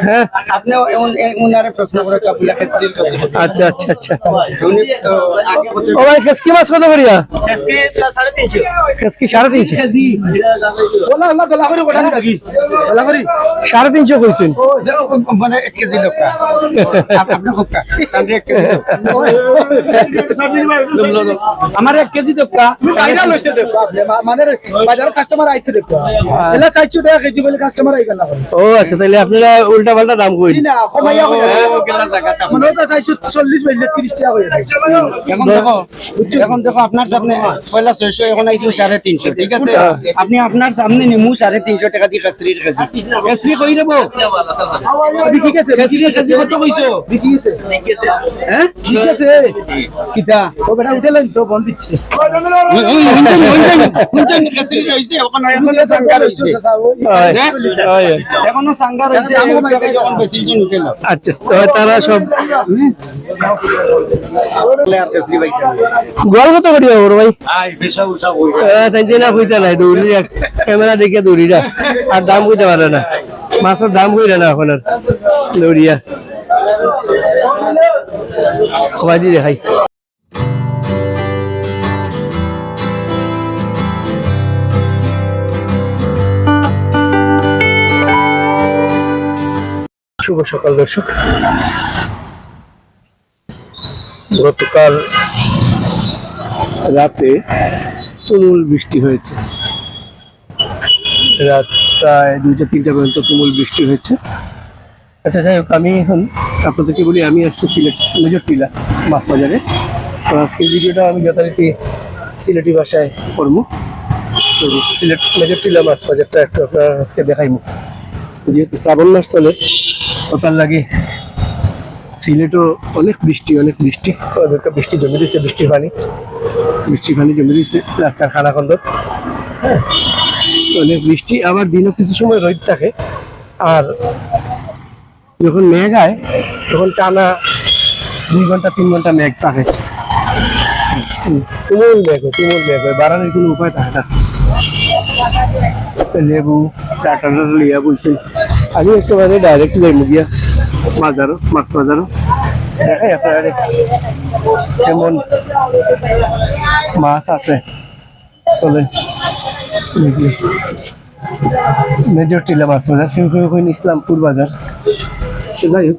হ্যাঁ আপনি উনারে প্রশ্ন করে কাপুলা খেসরির কথা আচ্ছা আচ্ছা আচ্ছা উনি আগে ও ভাই খেসকি মাছ কত করিয়া আজকে 350 খেসকি 350 কেজি বলা আল্লাহ গলা করে কোটা নাকি গলা করে 350 কইছেন মানে 1 কেজি লোকা আপনি হোকা তাহলে 1 কেজি আমার 1 কেজি দেখবা ভাইরাল হইতে দেখবা মানে বাজার কাস্টমার আইতে দেখবা এলা 400 টাকা কেজি বলে কাস্টমার আইবে না ও আচ্ছা তাহলে আপনারা উল্টা পাল্টা দাম কইন না কমাইয়া কই গেলা জায়গাটা মনে তো 440 বললে 30 টাকা হয়ে যায় এখন দেখো আপনার সামনে পয়লা 600 এখন আইছো 350 ঠিক আছে আপনি আপনার সামনে নিমু 350 টাকা দিয়ে খেসরির কেজি খেসরি কই দেব বিকি গেছে খেসরির কেজি কত কইছো বিকি গেছে হ্যাঁ ঠিক আছে কিটা ও বেটা উঠেলেন তো বল দিচ্ছে কোনজন খেসরি রইছে ওখানে এখনো সাঙ্গার হইছে এখনো সাঙ্গার হইছে যখন বেশি জন উঠেলো আচ্ছা তো তারা সব আর খেসরি ভাই গোয়াল কত করিয়া বড় ভাই আই বেশা উঠা কই তাই না কইতা নাই দৌড়ি ক্যামেরা দেখে দৌড়িরা আর দাম কইতে পারে না মাছের দাম কইরা না এখন আর দৌড়িয়া খোয়া দি দেখাই শুভ সকাল দর্শক গতকাল রাতে তুমুল বৃষ্টি হয়েছে রাত প্রায় 2টা-3টা পর্যন্ত তুমুল বৃষ্টি হয়েছে আচ্ছা যাই হোক আমি এখন আপনাদেরকে বলি আমি আসছি সিলেট মেজর টিলা মাছ বাজারে তো আজকের ভিডিওটা আমি যথারীতি সিলেটি ভাষায় করবো তো সিলেট মেজর টিলা মাছ বাজারটা একটু আপনার আজকে দেখাইবো যেহেতু শ্রাবণ মাস চলে ওটার লাগে সিলেটও অনেক বৃষ্টি ওদেরকে বৃষ্টি জমে দিয়েছে বৃষ্টির পানি জমে দিয়েছে রাস্তার খানাখন্দ হ্যাঁ অনেক বৃষ্টি আবার দিনও কিছু সময় রোদ থাকে আর যখন মেঘ হয় তখন টানা 2 ঘন্টা 3 ঘন্টা মেঘ থাকে তুমুল মেঘ হয় বাড়ানোর কোনো উপায় থাকে না লেবু টাটা লিয়া বলছি আমি একেবারে ডাইরেক্ট যাই মুগিয়া মাছ বাজারও দেখাই আপনারা কেমন মাছ আছে চলেন মেজর টিলা মাছ বাজার কেউ ইসলামপুর বাজার যাই হোক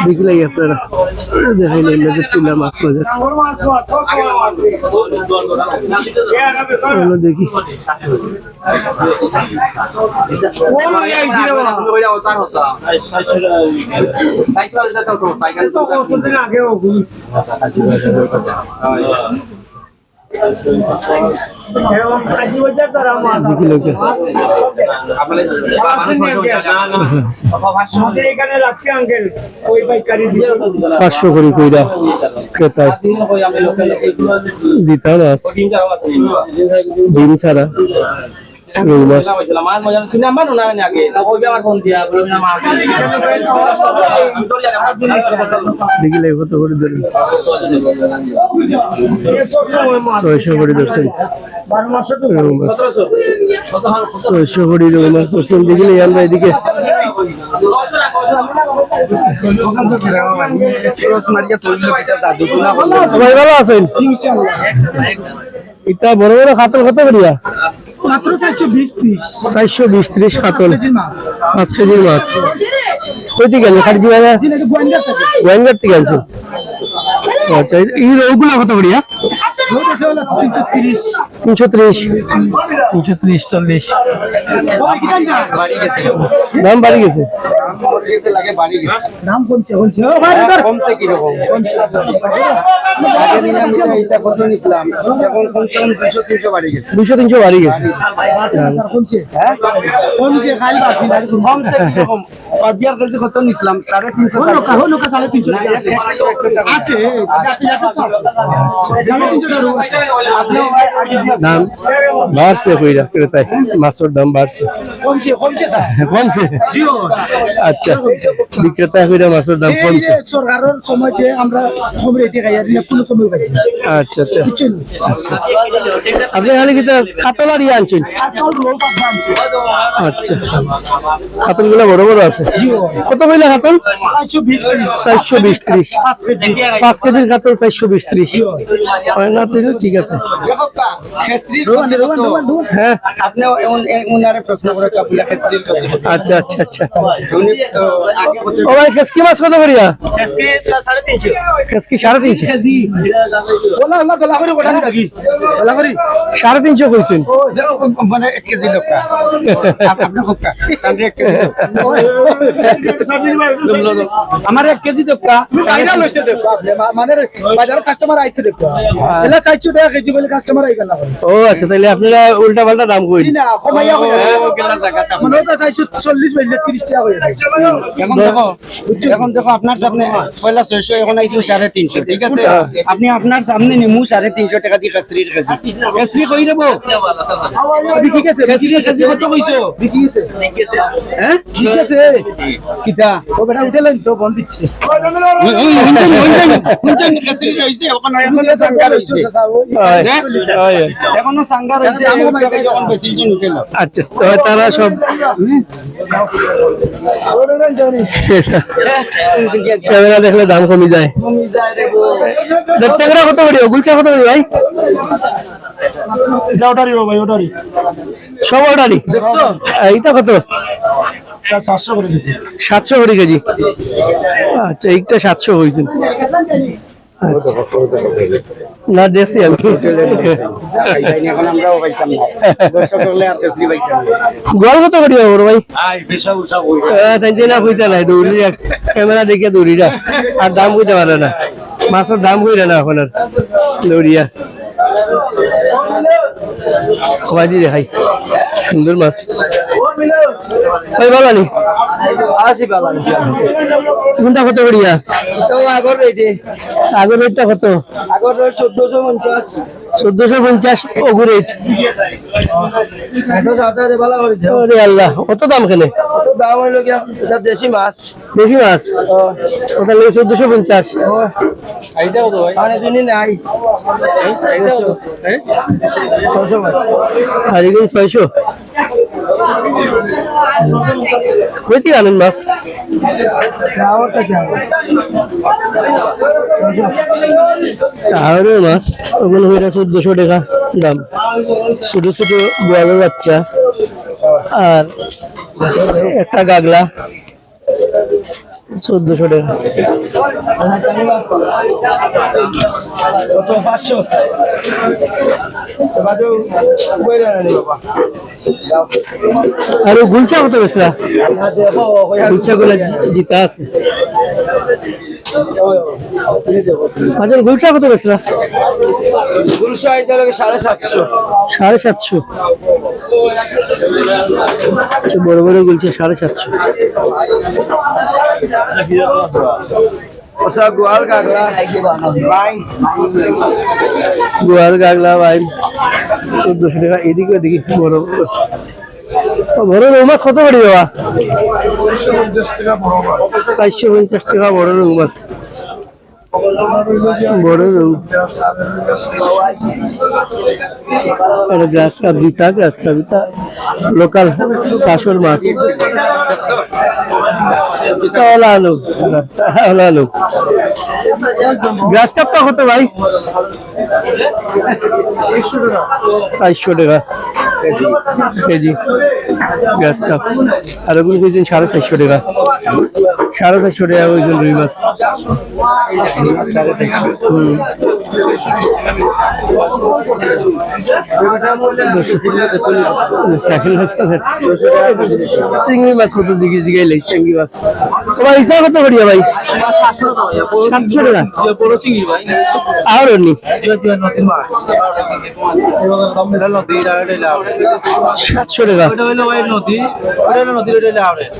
দেখলেই আপনারা দেখাইলেন মেজর টিলা মাছ বাজার দেখি পাঁচশো করে কইরা ক্রেতায় জিতা মাছ ডিম ছাড়া রুই মাছ দেখিলে কত করে ধরেন 600 করে ধরছেন রুই মাছ 600 করে রুই মাছ ধরছেন দেখিলে আমরা এদিকে সবাই ভালো আছেন এটা বড় বড় খাতল কত করিয়া মাত্র 420-30 খাতল 5 কেজির মাছ কই থেকে গেল খালি দিবা গোয়েন্দার থেকে আনছেন আচ্ছা এই রৌগুলা কত করিয়া 330-40 দাম বাড়ি গেছে নাম কমছে কমছে কিরকম আগে নিলাম এটা কত নিলাম এখন কমছে 200-300 বাড়ি গেছে 200-300 বাড়ি গেছে কমছে হ্যাঁ কমছে খালি বাসি কমছে কিরকম পাবিয়ার কেজি কত নিছিলাম 350 নৌকা 350 টাকা আছে আছে যাতে যাতে তো আছে 350 টাকা আছে আপনি ভাই আগে দিয়ে দাম বাড়ছে কইরা ক্রেতায় মাছের দাম বাড়ছে কমছে স্যার কমছে জি আচ্ছা বিক্রেতা কইরা মাছের দাম এই কমছে যে সরকারের সময়তে আমরা কম রেটে খাই আর কোন সময় পাইছি আচ্ছা আচ্ছা বুঝছেন আপনি খালি কি কাতল আর ইয়ে আনছেন আজকাল লোক দাম আচ্ছা কাতল গুলা বড় বড় আছে জি কত কইলা কাতল 420 420 5 কেজি 5 কেজির কাতল 420 হয় না তো ঠিক আছে দেখো কা খেসরির রোমান কত রোমান রোমান হ্যাঁ আপনি উনারে প্রশ্ন করে তো আপনি খেসরির কত আচ্ছা আচ্ছা আচ্ছা উনি আগে কত ও ভাই খেসকি মাছ কত করিয়া इसके 350 খেসকি 350 কেজি বলা না গলা করে ওটা নাকি গলা করে 350 কইছেন মানে 1 কেজি লোকা আপনি কোকা তাহলে 1 কেজি আমার 1 কেজি লোকা বাইরা লইতে দেখো আপনি মানে বাজার কাস্টমার আইতে দেখো এলা 400 টাকা কেজি বলে কাস্টমার আইবেন না ও আচ্ছা তাহলে আপনারা উল্টা পাল্টা দাম কইলেন না কমাইয়া কইয়া গেলা জায়গাটা মানে ওটা 440 বলে 30 টাকা হয়ে যায় এখন দেখো আপনার সামনে পয়লা 600 এখন আইছি 350 ঠিক আছে আপনি আপনার সামনে নিমু 350 টাকা দিয়ে খেসরির কেজি খেসরি কই দেব বিকি গেছে খেসরির কেজি কত কইছো বিকি গেছে হ্যাঁ ঠিক আছে কিটা ও বেটা উঠেলেন তো বন্ধ দিচ্ছে হুনতেন খেসরি রইছে এখন এখনো সাঙ্গা রইছে এখনো সাঙ্গা রইছে যখন বেশি জন উঠেলো আচ্ছা তো তারা সব ক্যামেরা দেখলে দাম কমে যায় ট্যাংরা কত করি গুলচা কত করি ভাই এটা ওটারই ও ভাই ওটারই সব অর্ডারই দেখছো এইটা কত 700 করে দিতে 700 করে কেজি আচ্ছা এইটা 700 হয়েছে না দেখছি আমি এখন আমরাও পাইতাম না দর্শক হলে আর খেসরি পাইতাম না গোয়াল কত করি ওর ভাই आई पेशा उसा हुई তাই না কইতে নাই দৌড়ি ক্যামেরা দেখে দৌড়িরা আর দাম কইতে পারে না মাছের দাম কইরা না এখন আর দৌড়িয়া সবাই দিয়ে দেখাই সুন্দর মাছ ভাই ভালো নি আসি বাবা কোনটা কত করিয়া তো আগর রেডি আগের রেটটা কত আগর 1450 1450 ওগু রেট এটা সাথে দে ভালো করে দাও ওরে আল্লাহ অত দাম কেনে তো দাম হইলো কি এটা দেশি মাছ বেশি মাছ ওটা লাগে 1450 আইদা কত ভাই আরে দিনই নাই আইদা কত হ্যাঁ 600 ভাই আর এগুলো 600 কইতে আনেন মাছ খাওয়াটা কি আর মাছ ওগুলো হইরা 1400 টাকা দাম ছোট ছোট গোয়ালের বাচ্চা আর একটা গাগলা 1400 টাকা কত 500 বাজু কইরা নি বাবা আর গুলচা কত বেচরা গুলচা গুলা জিতা আছে আচ্ছা গুলচা কত বেচরা গুলশা আইদা লাগে 750 750 বড় বড় গুলচা 750 ওসা গোয়াল কাগলা ভাই গোয়াল গাগলা ভাই 1400 টাকা এদিকে দেখি বড় বড় রৌ মাছ কত করে দেওয়া 450 টাকা বড় রৌ মাছ বড় রৌ গ্রাস কাপ জিতা লোকাল শাশুর মাছ গ্রাস কাপটা কত ভাই 400 টাকা কেজি গ্রাস কাপ আর ওগুলো কেজি 450 টাকা 450 টাকা ওই জন্য রুই মাছ চিংড়ি মাছ কত জিগাইলে চিংড়ি মাছ তোমার হিসাব কত করিয়া ভাই 700 টাকা বড় চিংড়ি ভাই আর নি নদীর মাছ এটা নদী এটা 700 টাকা ওটা হলো ভাই নদী ওটা হলো নদীর ওটা হলো আউরের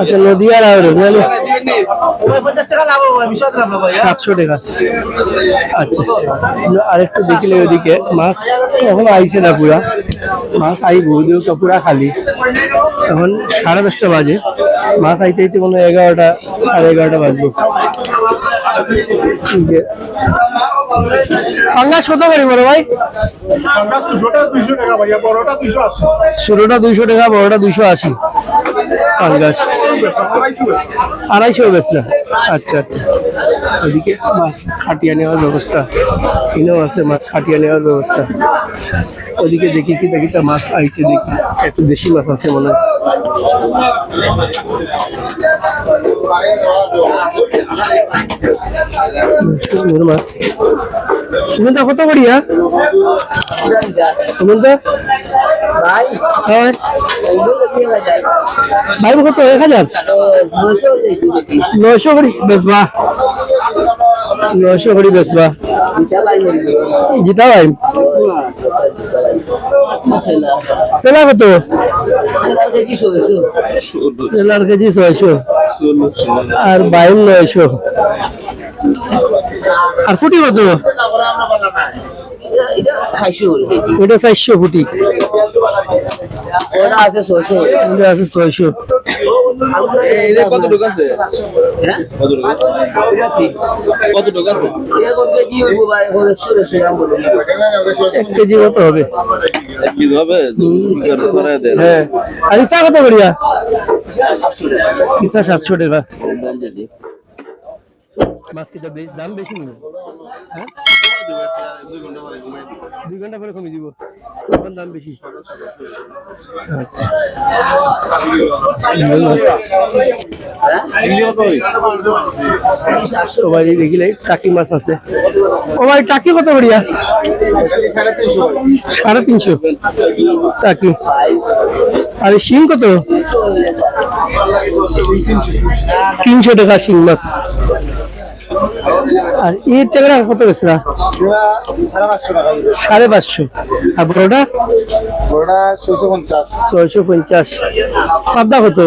আচ্ছা নদী আর আউরে নাহলে 50 টাকা লাভ হবে বিশাল লাভ ভাই 700 টাকা আচ্ছা আরেকটু দেখিলে ওদিকে মাছ এখনো আইছে না পুরা মাছ আইব ওদিকে পুরা খালি এখন 10:30 বাজে মাছ আইতে আইতে মনে হয় 11টা সাড়ে 11টা বাজবো পাঙ্গাস কত করি বড় ভাই ছোটটা 200 টাকা বড়টা 280 পাঙ্গাস 250 বেশ না আচ্ছা আচ্ছা ওদিকে মাছ খাটিয়া নেওয়ার ব্যবস্থা এখানেও আছে মাছ খাটিয়া নেওয়ার ব্যবস্থা ওদিকে দেখি কি দেখি তা মাছ আইছে দেখি একটু দেশি মাছ আছে মনে হয় সুন্দর মাছ সুমন্ত কত করিয়া সুমন্ত ভাই ভাই কত 1000 900 করি বেসবা 900 করি বেসবা জিতা ভাই সেলা কত সেলার কেজি 600 আর বাইন 900 আর ফুটি কত ওটা 400 ফুটি ওটা আছে 600 কত টাকা আছে কত টাকা আছে 1 কেজি কত হবে কি হবে হ্যাঁ আর ইসা কত করিয়া ইসা 700 টাকা মাছ কি দাম বেশি নেবে হ্যাঁ 2 ঘন্টা পরে কমে দিব তখন দাম বেশি আচ্ছা ভাই দেখিলে টাকি মাছ আছে ও ভাই টাকি কত করিয়া 350 টাকি আর শিং কত 300 টাকা শিং মাছ আর এই টাকা কত গেছে 550 আর বড়টা 650 পাবদা কত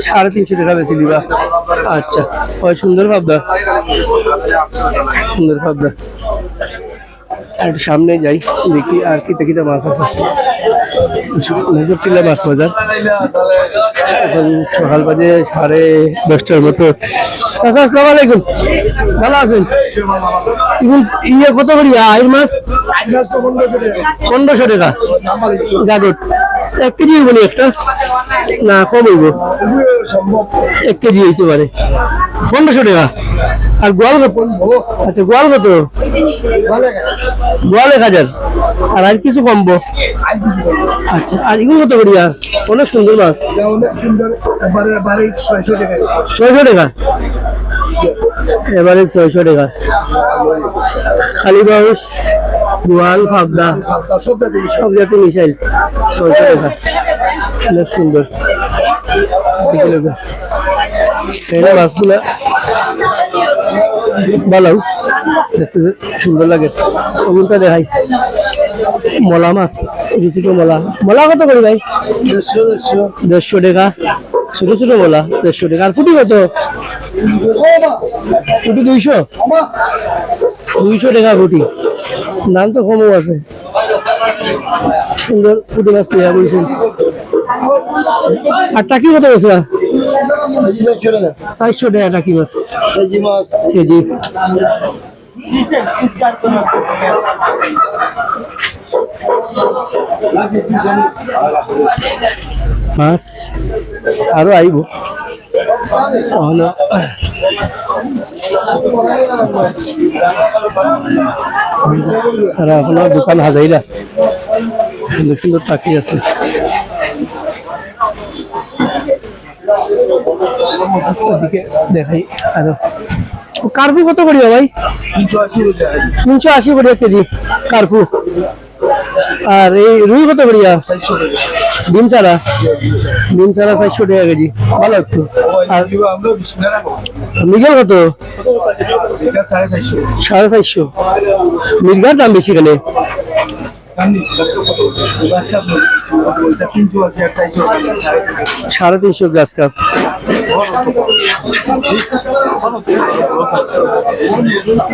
350 টাকা বেশি দিবা আচ্ছা ওই সুন্দর পাবদা আর সামনে যাই দেখি আর কি দেখি মাছ আছে নজর টিলা মাছ বাজার এখন সকাল বাজে 10:30টার মতো চাচা আসসালামু আলাইকুম ভালো আছেন ইয়ে কত করি আইর মাছ 1500 টাকা গাগট 1 কেজি বলি একটা না কম হইব 1 কেজি হইতে পারে 1500 টাকা আর গোয়াল কত আচ্ছা গোয়াল কত গোয়াল 1000 আর কিছু কমবো আচ্ছা আর এগুলো কত করিয়া অনেক সুন্দর মাছ অনেক সুন্দর এবারে 600 টাকা এবারে 600 টাকা খালি বাউস গোয়াল পাবদা সব জাতি মিশাইল 600 টাকা অনেক সুন্দর এই মাছগুলা ভালো দেখতে সুন্দর লাগে ওগুনটা দেখাই মলা মাছ ছোট ছোট মলা কত করি ভাই 150 টাকা ছোট ছোট মলা 150 টাকা আর ফুটি কত ফুটি 200 টাকা ফুটি দাম তো কমও আছে সুন্দর ফুটি মাছ তৈরি করেছেন আর টাকি কত গেছে 400 টাকা টাকি মাছ কেজি মাছ আরো আইব এখনো দোকান হাজাইরা সুন্দর সুন্দর টাকি আছে ওদিকে দেখাই আরো কার্পু কত করিয়া ভাই? 380 করিয়া কেজি কার্পু। আর এই রুই কত করিয়া? ডিম ছাড়া 400 টাকা কেজি, ভালো একটু। আর মৃগেল কত? 450। মৃগার দাম বেশি এখানে। 350 গ্লাস কাপ।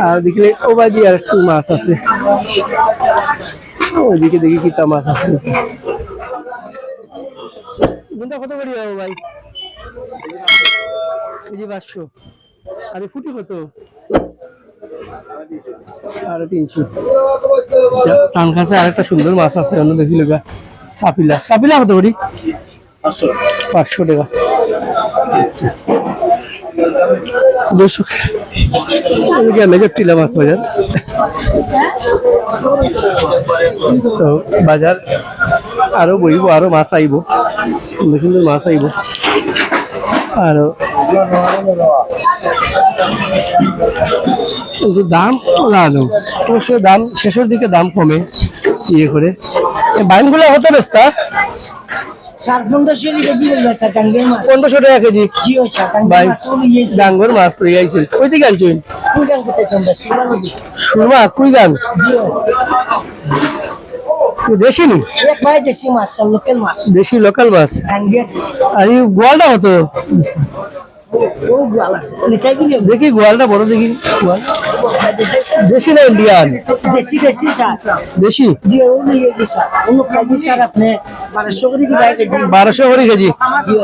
আর দেখলে ও ভাই দিয়ে আর একটু মাছ আছে, ওইদিকে দেখি কিতা মাছ আছে। কোনটা কত করি ভাই? কেজি 500। আর ফুটি কত? 350। টান খাসে আরেকটা সুন্দর মাছ আছে, অন্য দেখিল গা। চাপিলা কত করি? 500 টাকা। দর্শক মেজর টিলা মাছ বাজার, তো বাজার আরো বইব, আরো মাছ আইব, সুন্দর সুন্দর মাছ আইব। আরো কিন্তু দাম লাগানো, অবশ্য দাম শেষের দিকে দাম কমে ইয়ে করে। বাইনগুলো হতো বেস্তা 1500 কেজি বলবে স্যার, টাঙ্গের মাছ 1500 টাকা কেজি। জি ওই স্যার, ভাই টাঙ্গের মাছ নিয়েছি। ডাঙ্গর মাছ লই আইছেন, ওই দিকে আনছেন? কোন গান করতে তোমরা সুরা নদী? সুরমা কুই গান জি দেশি নি? এক ভাই দেশি মাছ, লোকাল মাছ, দেশি লোকাল মাছ। টাঙ্গের আর এই গোয়ালটা হতো? ও গোয়াল আছে নিতাই কি দেখি গোয়ালটা বড় দেখি। গোয়াল দেশি না ইন্ডিয়ান? দেশি দেশি স্যার, দেশি। জি ও নিয়েছি স্যার, অন্য কাজী স্যার আপনি 1200 করে কি ভাই কেজি? 1200 করে কেজি। জি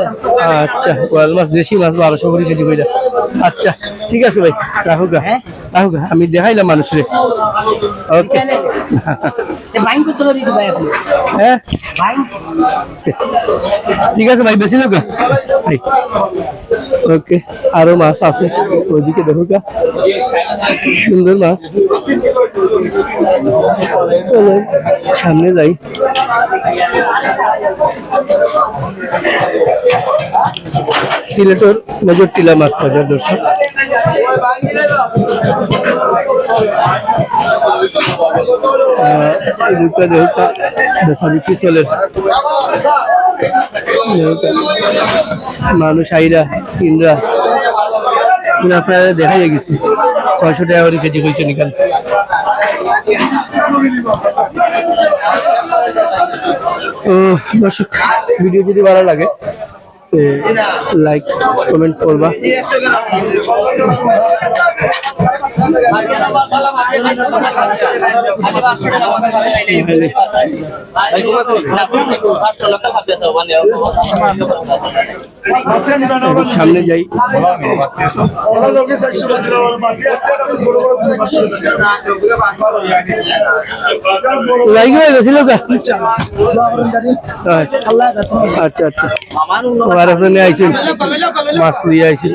আচ্ছা, গোয়াল মাছ দেশি মাছ 1200 করে কেজি কইরা। আচ্ছা ঠিক আছে ভাই, রাখো গা, রাখো গা, আমি দেখাইলাম মানুষরে। ওকে তে বাইন কত করে দিতে ভাই আপনি? হ্যাঁ বাইন ঠিক আছে ভাই, বেশি লোক। ওকে, আরো মাছ আছে ওইদিকে, দেখো গা সুন্দর মাছ। চলো সামনে যাই। সিলেটের মেজর টিলা মাছ বাজার দর্শক। মানুষ আইরা কিনরা আপনারা দেখা গেছে 600 টাকা করে কেজি হয়েছে নিকাল। তো দর্শক, ভিডিও যদি ভালো লাগে লাইক কমেন্ট করবা। সামনে যাই। লাইক হয়ে গেছিল। আচ্ছা আচ্ছা, আমার এখানে আইছেন মাছ নিয়ে আইছেন।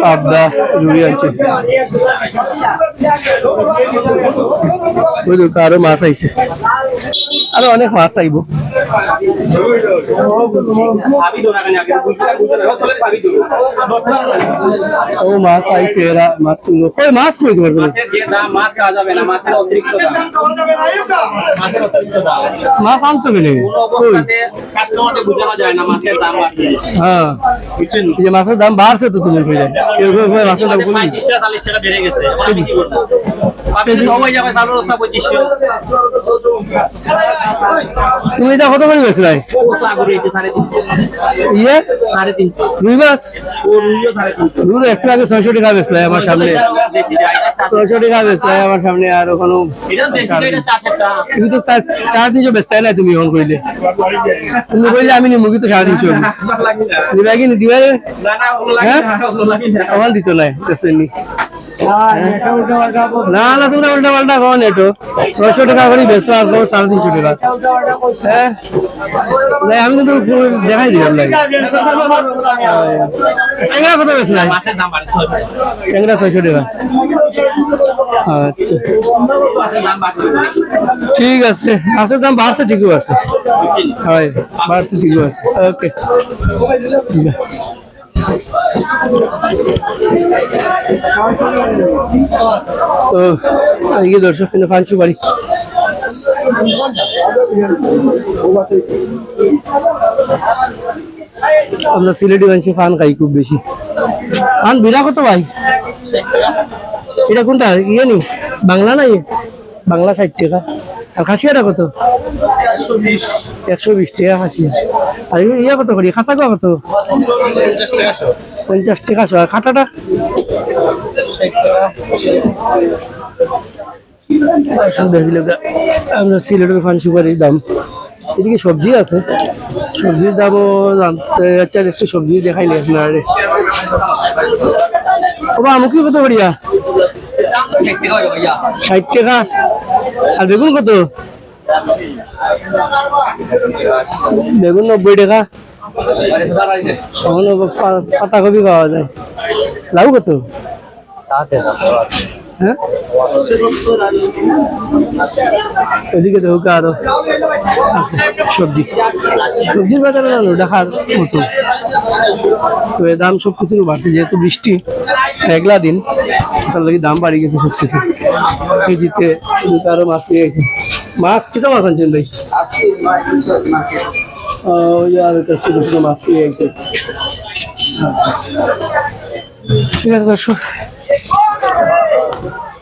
পাবদা রুই আনছেন, আরো মাছ আইছে, আরো অনেক মাছ আইব। ও মাছ আইছে, এরা মাছ কিনবো। কই মাছ কই তোমার? মাছ খাওয়া যাবে না, মাছের অতিরিক্ত দাম। মাছ আনছো কেন? হ্যাঁ, এই যে মাছের দাম বাড়ছে তো, তুমি কই যায় মাছের দাম কমে 35 টাকা 40 টাকা বেড়ে গেছে। কি করব? যাবে চালু রাস্তা 2500। তুমি এটা কত করে বেচলাই? ইয়ে 3.5 রুই মাছ। রুই একটু আগে 600 টাকা বেচলাই আমার সামনে, 600 টাকা বেচলাই আমার সামনে। আর ওখানে তুমি তো 350 বেচতাই না, তুমি এখন কইলে। তুমি কইলে আমি নিমুখি তো 350 দিবা কি দিবা? হ্যাঁ আমার দিত নাই বেচেননি। না না তোমরা উল্টা পাল্টা কখন একটু 600 টাকা করে বেচো আর 350 টাকা হ্যাঁ না আমি কিন্তু দেখাই দিলাম লাগে ট্যাংরা কত বেশ নাই ট্যাংরা 600 টাকা আচ্ছা ঠিক আছে মাছের দাম বাড়ছে ঠিকই আছে হয় বাড়ছে ঠিকই আছে ওকে ঠিক আছে তো এই দর্শক কিন্তু ফাঁসু বাড়ি আমরা সিলেটি মানুষে ফান খাই খুব বেশি ফান বিড়া কত ভাই এটা কোনটা ইয়ে নি বাংলা না ইয়ে বাংলা 60 টাকা আর খাসিয়াটা কত 120 টাকা খাসিয়া আর ইয়া কত করি খাসা কত 50 টাকা আর খাটাটা আমরা সিলেটের ফান সুপারির দাম এদিকে সবজি আছে সবজির দামও জানতে চাই একটু সবজি দেখাইলে আপনার বাবা আমুকি কত করিয়া 60 টাকা আর বেগুন কত বেগুন 90 টাকা পাতাকপি পাওয়া যায় লাউ কত হ্যাঁ ওইদিকে দেখো আরো আছে সবজি সবজির বাজারে জানো দেখার মতো তো এর দাম সবকিছু বাড়ছে যেহেতু বৃষ্টি মেঘলা দিন তার লাগে দাম বাড়ি গেছে সবকিছু কেজিতে আরো মাছ নিয়ে গেছে মাছ কিতো মাছ আনছেন ভাই আর ছোটো ছোটো মাছ নিয়ে গেছে ঠিক আছে দর্শক